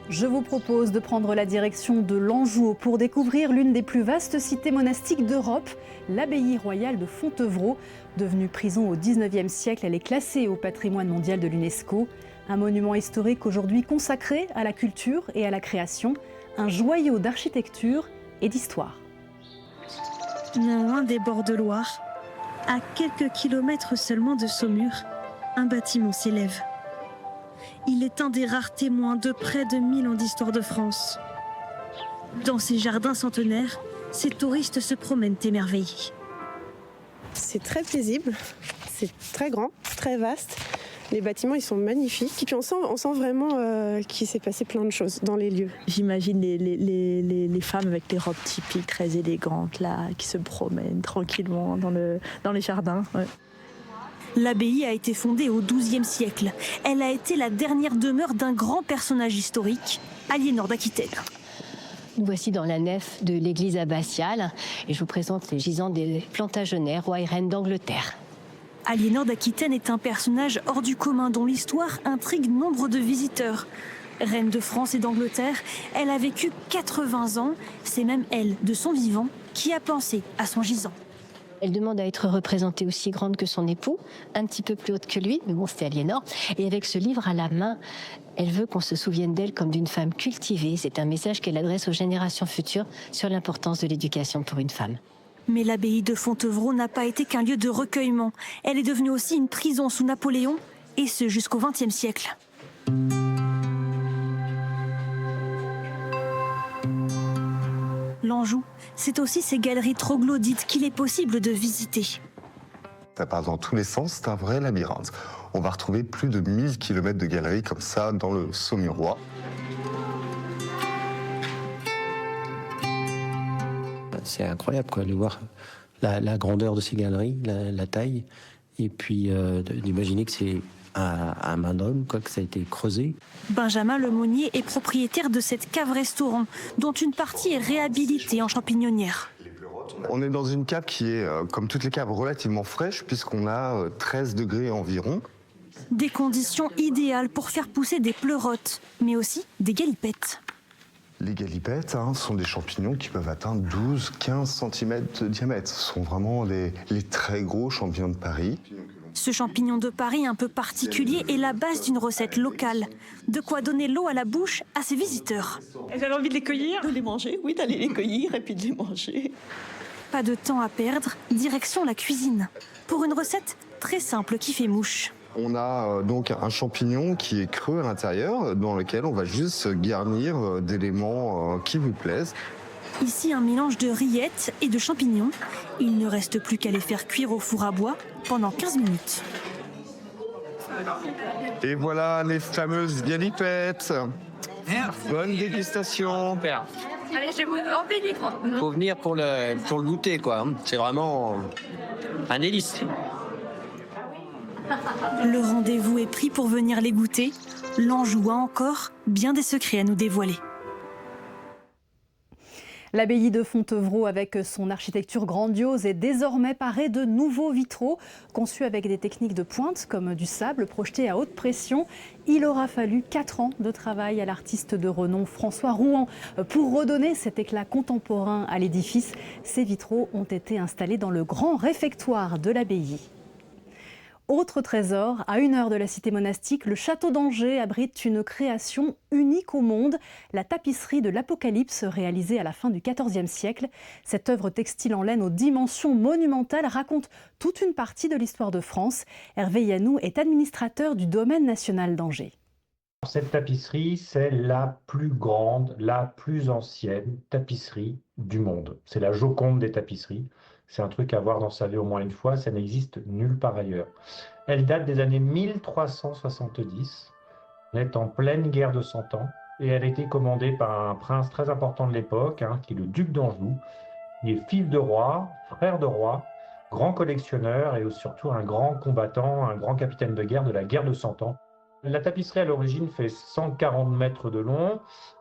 Je vous propose de prendre la direction de l'Anjou pour découvrir l'une des plus vastes cités monastiques d'Europe, l'abbaye royale de Fontevraud. Devenue prison au XIXe siècle, elle est classée au patrimoine mondial de l'UNESCO. Un monument historique aujourd'hui consacré à la culture et à la création, un joyau d'architecture et d'histoire. Non loin des bords de Loire, à quelques kilomètres seulement de Saumur, un bâtiment s'élève. Il est un des rares témoins de près de 1000 ans d'histoire de France. Dans ces jardins centenaires, ces touristes se promènent émerveillés. C'est très paisible, c'est très grand, très vaste. Les bâtiments, ils sont magnifiques. Et puis on sent vraiment qu'il s'est passé plein de choses dans les lieux. J'imagine les femmes avec les robes typiques très élégantes là, qui se promènent tranquillement dans les jardins. Ouais. L'abbaye a été fondée au XIIe siècle. Elle a été la dernière demeure d'un grand personnage historique, Aliénor d'Aquitaine. Nous voici dans la nef de l'église abbatiale et je vous présente les gisants des Plantagenets, rois et reines d'Angleterre. Aliénor d'Aquitaine est un personnage hors du commun dont l'histoire intrigue nombre de visiteurs. Reine de France et d'Angleterre, elle a vécu 80 ans. C'est même elle, de son vivant, qui a pensé à son gisant. Elle demande à être représentée aussi grande que son époux, un petit peu plus haute que lui, mais bon, c'était Aliénor. Et avec ce livre à la main, elle veut qu'on se souvienne d'elle comme d'une femme cultivée. C'est un message qu'elle adresse aux générations futures sur l'importance de l'éducation pour une femme. Mais l'abbaye de Fontevraud n'a pas été qu'un lieu de recueillement. Elle est devenue aussi une prison sous Napoléon, et ce jusqu'au XXe siècle. L'Anjou, c'est aussi ces galeries troglodytes qu'il est possible de visiter. Ça part dans tous les sens, c'est un vrai labyrinthe. On va retrouver plus de 1000 km de galeries comme ça dans le Saumurois. C'est incroyable quoi, de voir la grandeur de ces galeries, la taille, et puis d'imaginer que c'est à main d'homme, que ça a été creusé. Benjamin Lemonnier est propriétaire de cette cave-restaurant, dont une partie est réhabilitée en champignonnière. On est dans une cave qui est, comme toutes les caves, relativement fraîche, puisqu'on a 13 degrés environ. Des conditions idéales pour faire pousser des pleurotes, mais aussi des galipettes. Les galipettes sont des champignons qui peuvent atteindre 12-15 cm de diamètre. Ce sont vraiment les très gros champignons de Paris. Ce champignon de Paris un peu particulier est la base d'une recette locale. De quoi donner l'eau à la bouche à ses visiteurs. Vous avez envie de les cueillir ? De les manger, oui, d'aller les cueillir et puis de les manger. Pas de temps à perdre, direction la cuisine. Pour une recette très simple qui fait mouche. On a donc un champignon qui est creux à l'intérieur, dans lequel on va juste garnir d'éléments qui vous plaisent. Ici, un mélange de rillettes et de champignons. Il ne reste plus qu'à les faire cuire au four à bois pendant 15 minutes. Et voilà les fameuses galipettes. Bonne dégustation. Allez, je vous en bénis. Faut venir pour le goûter, quoi. C'est vraiment un délice. Le rendez-vous est pris pour venir les goûter. L'Anjou a encore bien des secrets à nous dévoiler. L'abbaye de Fontevraud, avec son architecture grandiose, est désormais parée de nouveaux vitraux, conçus avec des techniques de pointe, comme du sable projeté à haute pression. Il aura fallu 4 ans de travail à l'artiste de renom François Rouen pour redonner cet éclat contemporain à l'édifice. Ces vitraux ont été installés dans le grand réfectoire de l'abbaye. Autre trésor, à 1 heure de la cité monastique, le château d'Angers abrite une création unique au monde, la tapisserie de l'Apocalypse réalisée à la fin du XIVe siècle. Cette œuvre textile en laine aux dimensions monumentales raconte toute une partie de l'histoire de France. Hervé Yanou est administrateur du domaine national d'Angers. Cette tapisserie, c'est la plus grande, la plus ancienne tapisserie du monde. C'est la Joconde des tapisseries. C'est un truc à voir dans sa vie au moins une fois, ça n'existe nulle part ailleurs. Elle date des années 1370, on est en pleine guerre de 100 ans, et elle a été commandée par un prince très important de l'époque, qui est le duc d'Anjou. Il est fils de roi, frère de roi, grand collectionneur et surtout un grand combattant, un grand capitaine de guerre de la guerre de 100 ans. La tapisserie à l'origine fait 140 mètres de long.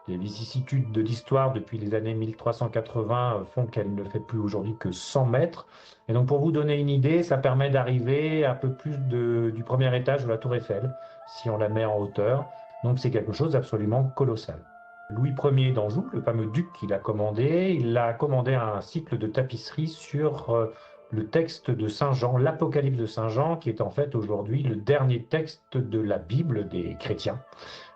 Les vicissitudes de l'histoire depuis les années 1380 font qu'elle ne fait plus aujourd'hui que 100 mètres. Et donc pour vous donner une idée, ça permet d'arriver un peu plus du premier étage de la Tour Eiffel, si on la met en hauteur. Donc c'est quelque chose d'absolument colossal. Louis Ier d'Anjou, le fameux duc qu'il a commandé, il a commandé un cycle de tapisserie sur le texte de Saint Jean, l'Apocalypse de Saint Jean, qui est en fait aujourd'hui le dernier texte de la Bible des chrétiens.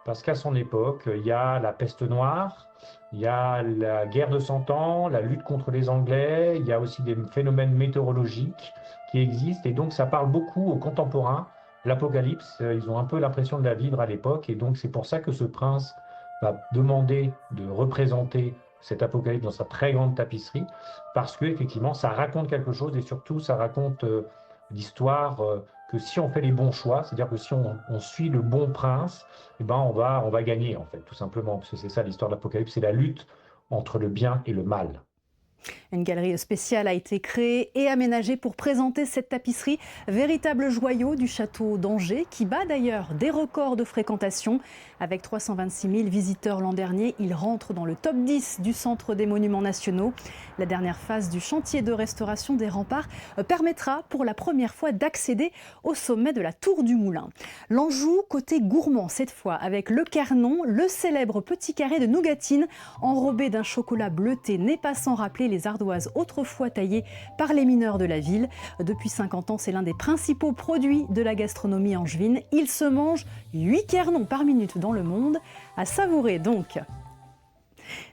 Parce qu'à son époque, il y a la peste noire, il y a la guerre de 100 ans, la lutte contre les Anglais, il y a aussi des phénomènes météorologiques qui existent, et donc ça parle beaucoup aux contemporains. L'Apocalypse, ils ont un peu l'impression de la vivre à l'époque, et donc c'est pour ça que ce prince va demander de représenter cet Apocalypse dans sa très grande tapisserie, parce que effectivement ça raconte quelque chose, et surtout ça raconte l'histoire que si on fait les bons choix, c'est-à-dire que si on suit le bon prince, eh ben on va gagner en fait, tout simplement, parce que c'est ça l'histoire de l'Apocalypse, c'est la lutte entre le bien et le mal. Une galerie spéciale a été créée et aménagée pour présenter cette tapisserie, véritable joyau du château d'Angers, qui bat d'ailleurs des records de fréquentation. Avec 326 000 visiteurs l'an dernier, il rentre dans le top 10 du Centre des Monuments Nationaux. La dernière phase du chantier de restauration des remparts permettra pour la première fois d'accéder au sommet de la Tour du Moulin. L'Anjou, côté gourmand cette fois, avec le Quernon, le célèbre petit carré de nougatine enrobé d'un chocolat bleuté n'est pas sans rappeler les ardoises autrefois taillées par les mineurs de la ville. Depuis 50 ans, c'est l'un des principaux produits de la gastronomie angevine. Il se mange 8 quernons par minute dans le monde. À savourer donc.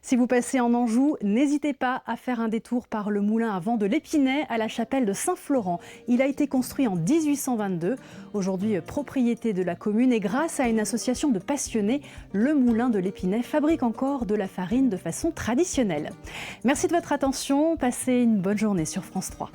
Si vous passez en Anjou, n'hésitez pas à faire un détour par le moulin à vent de l'Épinay à la chapelle de Saint-Florent. Il a été construit en 1822, aujourd'hui propriété de la commune, et grâce à une association de passionnés, le moulin de l'Épinay fabrique encore de la farine de façon traditionnelle. Merci de votre attention, passez une bonne journée sur France 3.